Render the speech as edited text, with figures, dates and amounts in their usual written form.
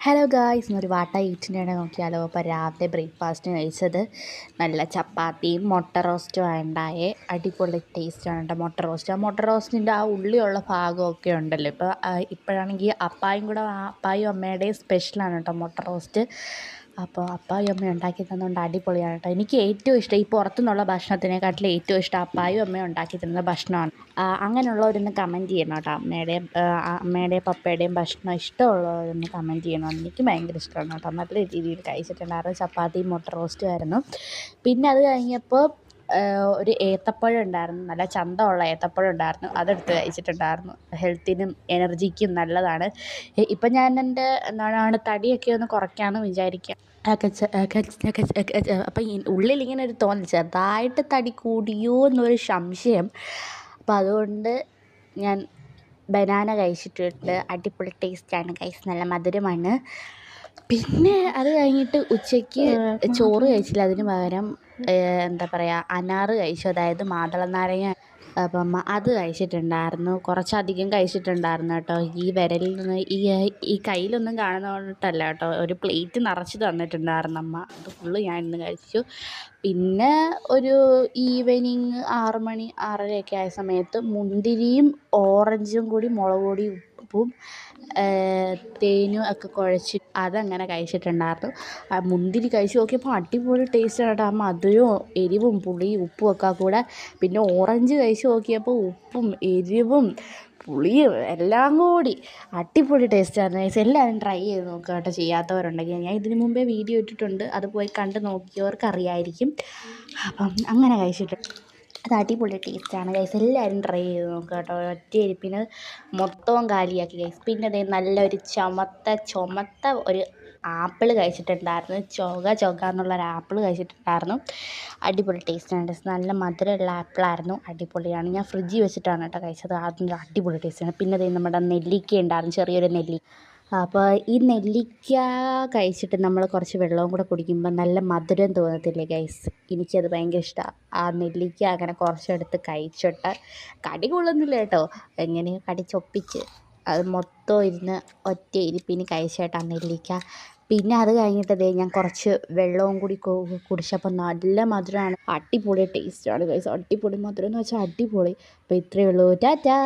Hello guys, ഇന്നൊരു വാട്ട ഈറ്റിൻ്റെയാണ് നോക്കിയാലോ. അപ്പോൾ രാവിലെ ബ്രേക്ക്ഫാസ്റ്റിന് കഴിച്ചത് നല്ല ചപ്പാത്തിയും മുട്ട റോസ്റ്റും ഉണ്ടായേ. അടിപൊളി ടേസ്റ്റാണ് കേട്ടോ മുട്ട റോസ്റ്റ്. ആ മുട്ട റോസ്റ്റിൻ്റെ ആ ഉള്ളിയുള്ള ഭാഗമൊക്കെ ഉണ്ടല്ലോ. ഇപ്പോഴാണെങ്കിൽ അപ്പായും അമ്മയുടെയും സ്പെഷ്യലാണ് കേട്ടോ മുട്ട റോസ്റ്റ്. അപ്പോൾ അപ്പായും അമ്മയും ഉണ്ടാക്കി തന്നുകൊണ്ട് അടിപൊളിയാണ് കേട്ടോ. എനിക്ക് ഏറ്റവും ഇഷ്ടം ഈ പുറത്തുനിന്നുള്ള ഭക്ഷണത്തിനെക്കാട്ടിലും ഏറ്റവും ഇഷ്ടം അപ്പായും അമ്മയും ഉണ്ടാക്കി തരുന്ന ഭക്ഷണമാണ്. അങ്ങനെയുള്ളവരൊന്ന് കമൻറ്റ് ചെയ്യണം കേട്ടോ. അമ്മയുടെയും പപ്പയുടെയും ഭക്ഷണം ഇഷ്ടമുള്ളവരൊന്ന് കമൻറ്റ് ചെയ്യണം. എനിക്ക് ഭയങ്കര ഇഷ്ടമാണ് കേട്ടോ. നല്ല രീതിയിൽ കഴിച്ചിട്ടുണ്ടായിരുന്നു. ചപ്പാത്തിയും മുട്ട റോസ്റ്റും ആയിരുന്നു. പിന്നെ അത് കഴിഞ്ഞപ്പോൾ ഒരു ഏത്തപ്പഴം ഉണ്ടായിരുന്നു. നല്ല ചന്തമുള്ള ഏത്തപ്പഴം ഉണ്ടായിരുന്നു. അതെടുത്ത് കഴിച്ചിട്ടുണ്ടായിരുന്നു. ഹെൽത്തിനും എനർജിക്കും നല്ലതാണ്. ഇപ്പം ഞാൻ എൻ്റെ തടിയൊക്കെ ഒന്ന് കുറയ്ക്കാമെന്ന് വിചാരിക്കുക. അപ്പം ഉള്ളിലിങ്ങനെ ഒരു തോന്നൽ, ചെറുതായിട്ട് തടി കൂടിയോ എന്നൊരു സംശയം. അപ്പോൾ അതുകൊണ്ട് ഞാൻ ബനാന കഴിച്ചിട്ടുണ്ട്. അടിപൊളി ടേസ്റ്റാണ് ഗൈസ്, നല്ല മധുരമാണ്. പിന്നെ അത് കഴിഞ്ഞിട്ട് ഉച്ചയ്ക്ക് ചോറ് കഴിച്ചില്ല. അതിന് പകരം എന്താ പറയുക, അനാറ് കഴിച്ചു. അതായത് മാതളനാരങ്ങ. അപ്പം അത് കഴിച്ചിട്ടുണ്ടായിരുന്നു. കുറച്ചധികം കഴിച്ചിട്ടുണ്ടായിരുന്നു കേട്ടോ. ഈ വിരലിൽ നിന്ന് ഈ കയ്യിലൊന്നും കാണുന്നതല്ല കേട്ടോ. ഒരു പ്ലേറ്റ് നിറച്ച് തന്നിട്ടുണ്ടായിരുന്നു അമ്മ. അത് ഫുള്ള് ഞാൻ ഇന്ന് കഴിച്ചു. പിന്നെ ഒരു ഈവനിങ് 6 മണി 6:30 ആയ സമയത്ത് മുന്തിരിയും ഓറഞ്ചും കൂടി മുളക് പൊടിയും ഉപ്പും തേനും ഒക്കെ കുഴച്ച് അതങ്ങനെ കഴിച്ചിട്ടുണ്ടായിരുന്നു. മുന്തിരി കഴിച്ച് നോക്കിയപ്പോൾ അടിപൊളി ടേസ്റ്റാണ് കേട്ടോ. ആ മധുരവും എരിവും പുളിയും ഉപ്പും ഒക്കെ കൂടെ. പിന്നെ ഓറഞ്ച് കഴിച്ച് നോക്കിയപ്പോൾ ഉപ്പും എരിവും പുളിയും എല്ലാം കൂടി അടിപൊളി ടേസ്റ്റായിരുന്നു. എല്ലാവരും ട്രൈ ചെയ്ത് നോക്കുക കേട്ടോ, ചെയ്യാത്തവരുണ്ടെങ്കിൽ. ഞാൻ ഇതിനു മുമ്പേ വീഡിയോ ഇട്ടിട്ടുണ്ട്, അത് പോയി കണ്ട് നോക്കിയവർക്ക് അറിയായിരിക്കും. അപ്പം അങ്ങനെ കഴിച്ചിട്ടുണ്ട്. അത് അടിപൊളി ടേസ്റ്റാണ് ഗൈസ്. എല്ലാവരും ട്രൈ ചെയ്ത് നോക്കുക കേട്ടോ. ഒറ്റയിരിപ്പിന് മൊത്തവും കാലിയാക്കി ഗൈസ്. പിന്നെ അതേ നല്ലൊരു ചുമത്ത ഒരു ആപ്പിൾ കഴിച്ചിട്ടുണ്ടായിരുന്നു. ചൊക എന്നുള്ളൊരു ആപ്പിൾ കഴിച്ചിട്ടുണ്ടായിരുന്നു. അടിപൊളി ടേസ്റ്റാണ്. നല്ല മധുരമുള്ള ആപ്പിളായിരുന്നു. അടിപൊളിയാണ്. ഞാൻ ഫ്രിഡ്ജിൽ വെച്ചിട്ടാണ് കേട്ടോ കഴിച്ചത്. അതിൻ്റെ അടിപൊളി ടേസ്റ്റാണ്. പിന്നെ അതേ നമ്മുടെ നെല്ലിക്ക ഉണ്ടായിരുന്നു, ചെറിയൊരു നെല്ലിക്ക. അപ്പോൾ ഈ നെല്ലിക്ക കഴിച്ചിട്ട് നമ്മൾ കുറച്ച് വെള്ളവും കൂടെ കുടിക്കുമ്പോൾ നല്ല മധുരം തോന്നത്തില്ലേ ഗൈസ്. എനിക്കത് ഭയങ്കര ഇഷ്ടമാണ്. ആ നെല്ലിക്ക അങ്ങനെ കുറച്ചെടുത്ത് കഴിച്ചിട്ട് കടി കൊള്ളുന്നില്ല കേട്ടോ, എങ്ങനെയോ കടിച്ചൊപ്പിച്ച് അത് മൊത്തം ഇരുന്ന് ഒറ്റ ഇരിപ്പിന് കഴിച്ചേട്ടാ നെല്ലിക്ക. പിന്നെ അത് കഴിഞ്ഞിട്ട് ഞാൻ കുറച്ച് വെള്ളവും കൂടി കുടിച്ചപ്പോൾ നല്ല മധുരമാണ്. അടിപൊളി ടേസ്റ്റാണ് ഗൈസ്. അടിപൊളി മധുരം എന്ന് വെച്ചാൽ അടിപൊളി. അപ്പോൾ ഇത്രയേ ഉള്ളൂ. ടാറ്റാ.